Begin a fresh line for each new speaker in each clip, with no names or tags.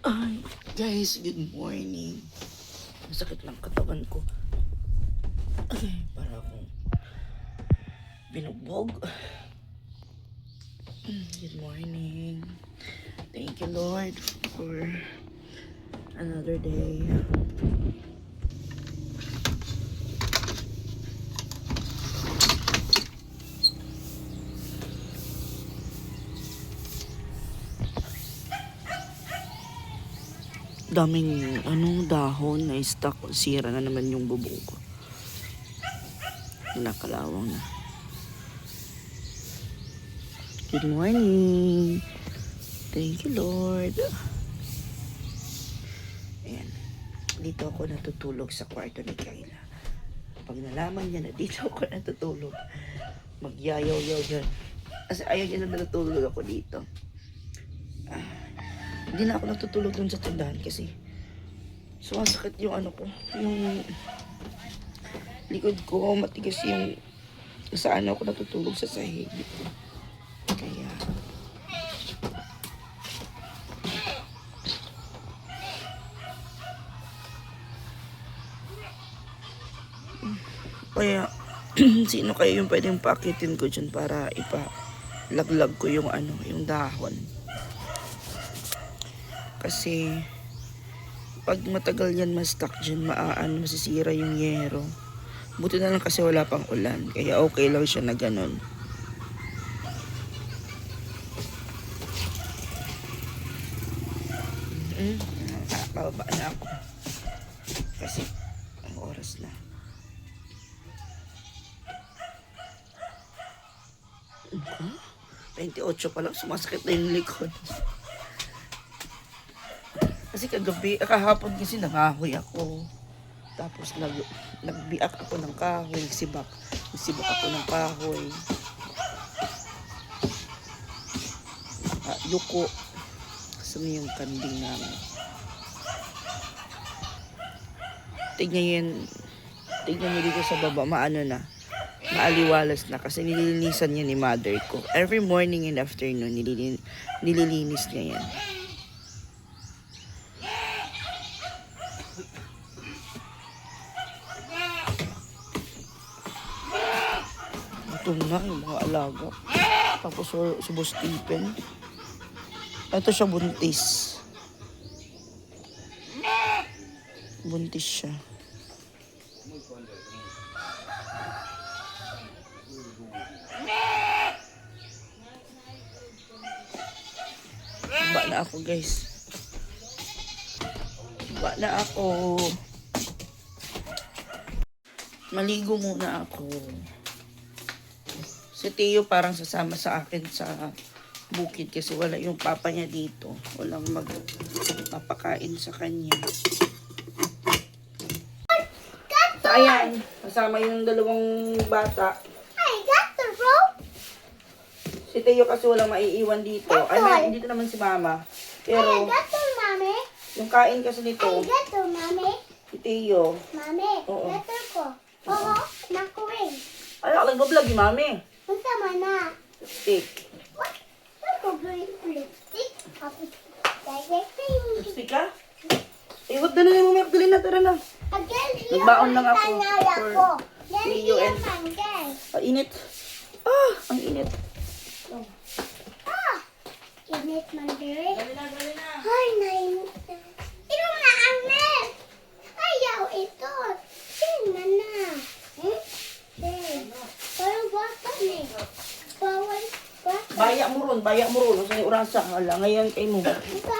Ay, guys, good morning. Masakit lang katawan ko. Ay, para akong binugbog. Good morning. Thank you, Lord, for another day. Daming dahon na stuck. Sira na naman yung bubong ko. Nakalawang na. Good morning. Thank you, Lord. Ayan. Dito ako natutulog sa kwarto ni Kayla. Pag nalaman niya na dito ako natutulog, magyayaw-yaw dyan. Kasi ayaw niya na natutulog ako dito. Hindi na ako natutulog dun sa tindahan kasi sumasakit yung yung likod ko, matigas yung saan ako natutulog sa sahig. Kaya sino kayo yung pwedeng paakitin ko dyan para ipalaglag ko yung yung dahon. Kasi pag matagal yan ma-stuck dyan, masisira yung yero. Buti na lang kasi wala pang ulan, kaya okay lang siya na ganun. Bababa na ako kasi ang oras na. 28 pa lang, sumasakit na yung likod. Kasi kahapon kasi nangahoy ako. Tapos nagbiak ako ng kahoy, nagsibak ako ng kahoy. Yuko. Kasi yung kanding namin. Tignan niyo dito sa baba, maaliwalas na kasi nililinisan niya ni mother ko. Every morning and afternoon, nililinis niya yan. Ito na yung mga alaga. Tapos si Boss Stephen. Ito siya buntis. Buntis siya. Baba na ako, guys. Baba na ako. Maligo muna ako. Si Teo parang sasama sa akin sa bukid kasi wala yung papa niya dito. Walang magpapakain sa kanya. So, ayan. Kasama yung dalawang bata.
I got the rope.
Si Teo kasi walang maiiwan dito. Dito naman si Mama. Pero,
I got the mommy.
yung kain kasi nito,
I got the mommy.
si Teo.
Mommy,
Oo.
got the ko. Oo, nakuwing.
Ano, nag-vlog yung Mami.
Unsa man na?
Stick.
What? Lipstick? Ako. Lipstick.
Stick ka? Iwag na yung Mami. Dali na, tara na. Nagbaon lang ako for Teo and... Init. Ang init.
Init man diri.
Dali na.
Ay, nainit na. Ito na ang net. Ayaw ito. Sino na? Pero bata ni. Bawal bata.
Baya mo ron. Sa urasa. Hala, ngayon kay mo.
Ito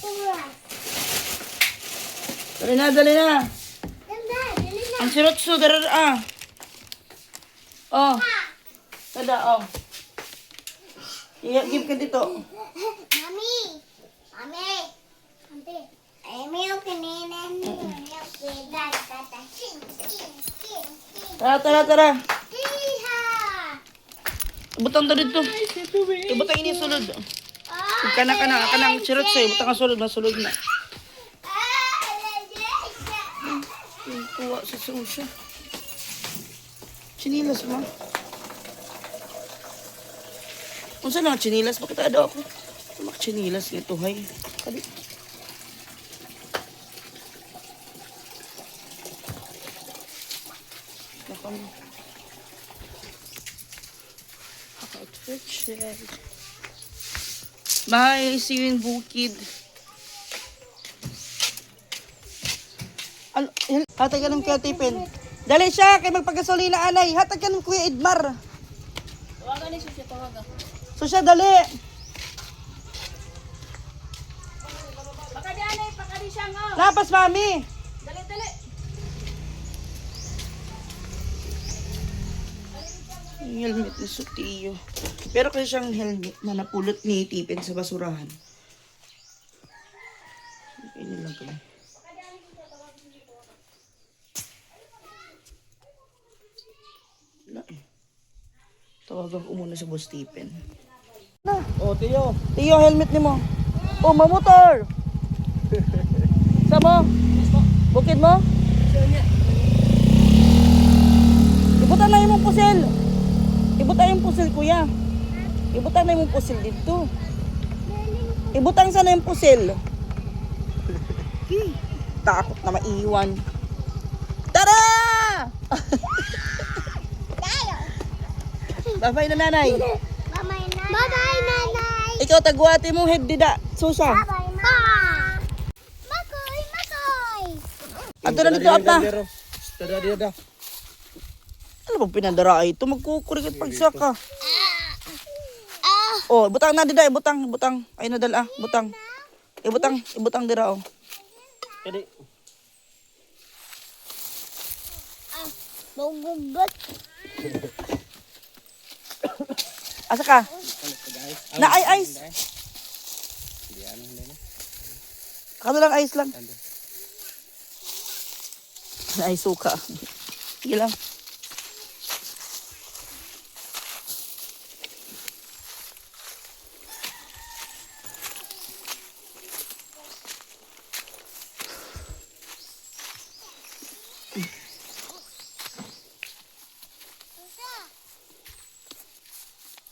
oras.
Dali na.
Ganda, dali na.
Ang sirotso, darar Oh. Tada, oh. Give ka dito.
Mami. Ay, milk kanina. Milk dad.
Tara.
Iha.
Butang ta dito. Butang ini sulod. Kanang sirotso, butang ka sulod, masulod na. Kuha sa susya. Chinilas mo. Unsa lang chinilas? Bakit ado ako? Chinilas nga tuhay. Kali. Outfit check. Bye. See you in Bukid. Ano? Hatag ka ng Kuya Tipin. Dali siya. Kay magpagasolina anay. Hatag ka ng Kuya Edmar.
Tawagan ni Susya, tawagan.
So siya dali.
Baka di anay, baka di siya nga.
Lapas mami.
Dali, dali.
Yung helmet ni Sutiyo. Pero kasi siyang helmet na napulot ni Tipin sa basurahan. Okay nila ko. Wala eh. Tawagan ko muna sa Boss Tipin.
Oh, Tiyo.
Tiyo, helmet ni mo. Oh, mamotor! Sa mo? Bukid mo? Ibutan na yung pusil. Ibutan yung pusil, kuya. Ibutan na yung pusil dito. Ibutan sana yung pusil. Takot na maiwan. Tara! Bye-bye na nanay.
Bye-bye, nanay.
Ikaw tagwati mong head dida. Susa.
Bye-bye, ma. Makoy, makoy.
Ato na dito apa.
Tada dia dah.
Ano bang pinadara ito? Magkukurik at pagsaka. Oh, butang na dida, butang. Ay nadala, butang. Ibutang dira oh.
Jadi.
Magugot.
Asa ka? Na ay ice. Kano lang ice lang. Na ay suka. Sige lang.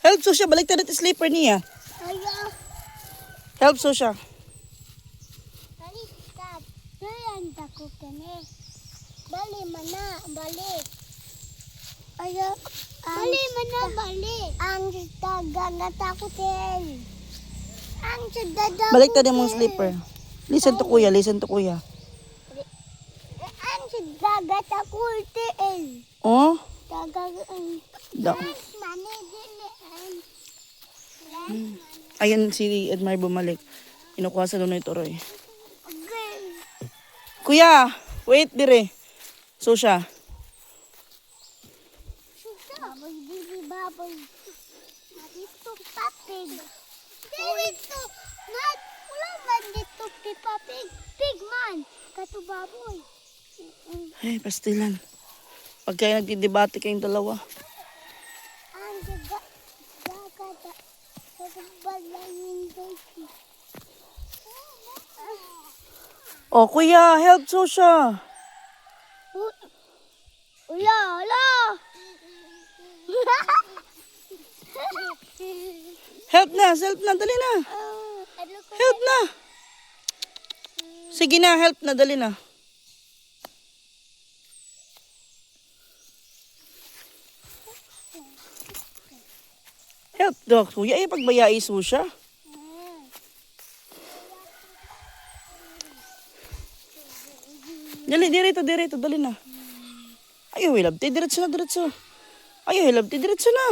Help Susha, balik na natin sleeper niya.
Ayaw.
Help Susha.
Baliktad. Yan, tako kene. Bali mana, bali. Ayaw. Bali mana, bali. Ang daga natakutin. Ang daga.
Balik na mong sleeper. Listen to kuya.
Ang daga takutin.
Oh?
Daga.
Da.
Mani dili.
Ayan si Edmar bumalik. Inukuha sa lunay turoy.
Okay.
Kuya, wait dire. Susha.
Baboy, dili baboy. Dito papig. Dito. Not. Wala man dito papig. Pig man. Kato baboy.
Ay, pastilan. Pag kayo nagdidebate kayong dalawa.
Ang daga. Daga. Balangin dito.
Oh, kuya, help Susha.
Ula, ula.
Help na, dali na. Help na. Sige na, help na, dali na. Help daw, kuya. Ay, pagbayai Susha. Dali, dirito, dali na. Ayaw, hilabti, diretso na. Ayaw, hilabti, diretso na.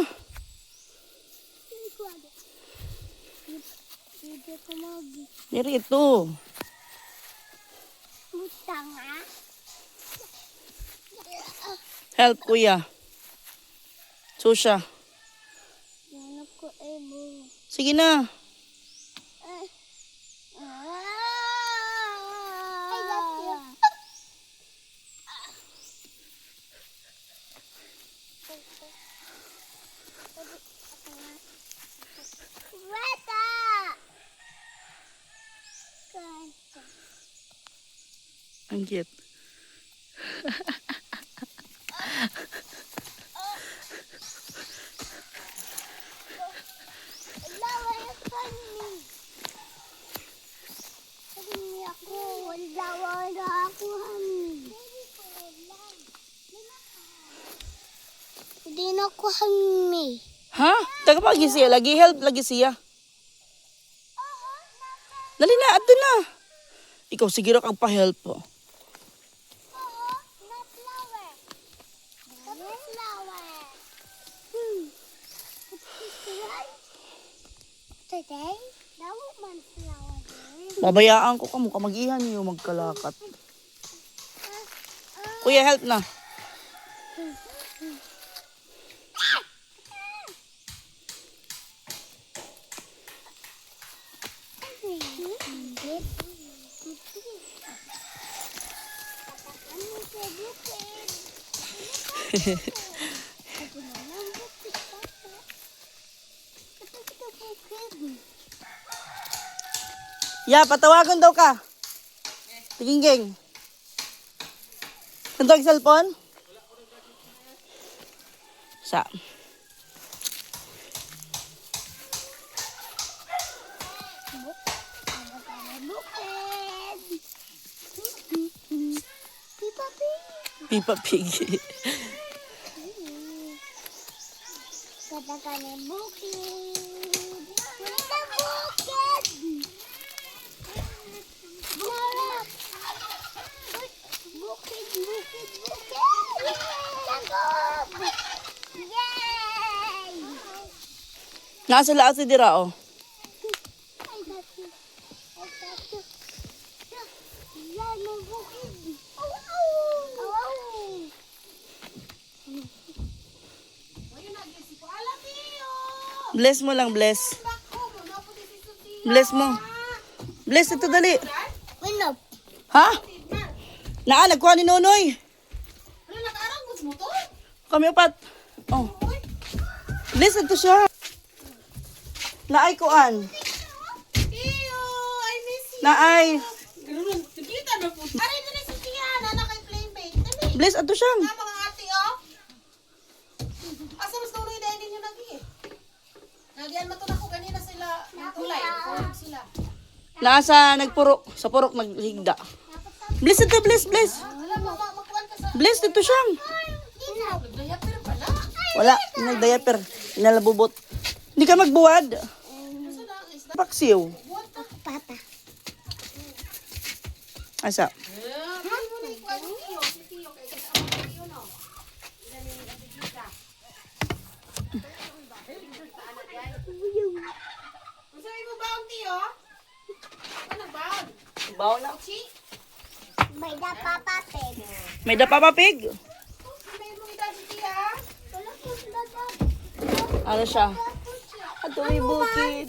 Dirito.
Mutanga.
Help, kuya. Susha.
Ano ko emo.
Sige na.
Weta!
Ang cute.
Lawa yung kani. Kani ako. Lawa na ako, honey. Hindi na ko hangmi.
Ha? Taga pagi siya. Lagi help lagi siya. Dali na, ato na. Ikaw, sige ra kang pa-help po.
Na flower. Na flower. Today, daw man flower.
Babayaan ko ka mo, kamagihan niyo magkalakat. Kuya, help na. Ya, patawagan daw ka. Tinging. Kanto ang cellphone? Sa. Pipa Pig.
Katakan bukid. Sa bukid. Marap. Bukid, bukid, bukid. Sagop. Yay!
Nasa lahat si Dira, oh.
Ay, dati. Ay, dati. Yan ang bukid. Aw, aw. Aw, aw.
Bless mo lang, bless. Bless mo. Bless ito, dali.
Winop.
Ha? Naa, nagkuha ni Nonoy.
Ano, nakaarangos mo to?
Kami upat. Oh. Bless ito siya. Naay kuan.
Iyo, I miss you.
Naay.
Ganun, nakita na po. Ari, dali sa tiyan, na kay Playmate. Dali.
Bless ito siya.
Na mga ate, oh. Asa mas tuloy dahil ninyo lagi eh. Nagyan matulak ko ganina sila. Tulay, tulog sila.
Nasa nagpurok. Sa purok naghigda. Bless ito, bless, bless.
Alam mo, makuhan ka sa...
Bless ito siya.
Nagdayaper pala.
Wala, nagdiaper. Inalabubot. Hindi ka magbuwad.
Asa na, is na?
Paksiw.
Papa.
Asa?
Ano mo na ikuha si Tiyo? Si Tiyo, kaya kasi ang mga Tiyo, no? Dali, nabigita. Ang sabi mo ba ang Tiyo? Ano ba?
Baw na.
Chi?
May da papa pig.
May dapa pa pig.
May mo ita si Tiya?
Wala po sila da.
Ano siya? Ato may bukid.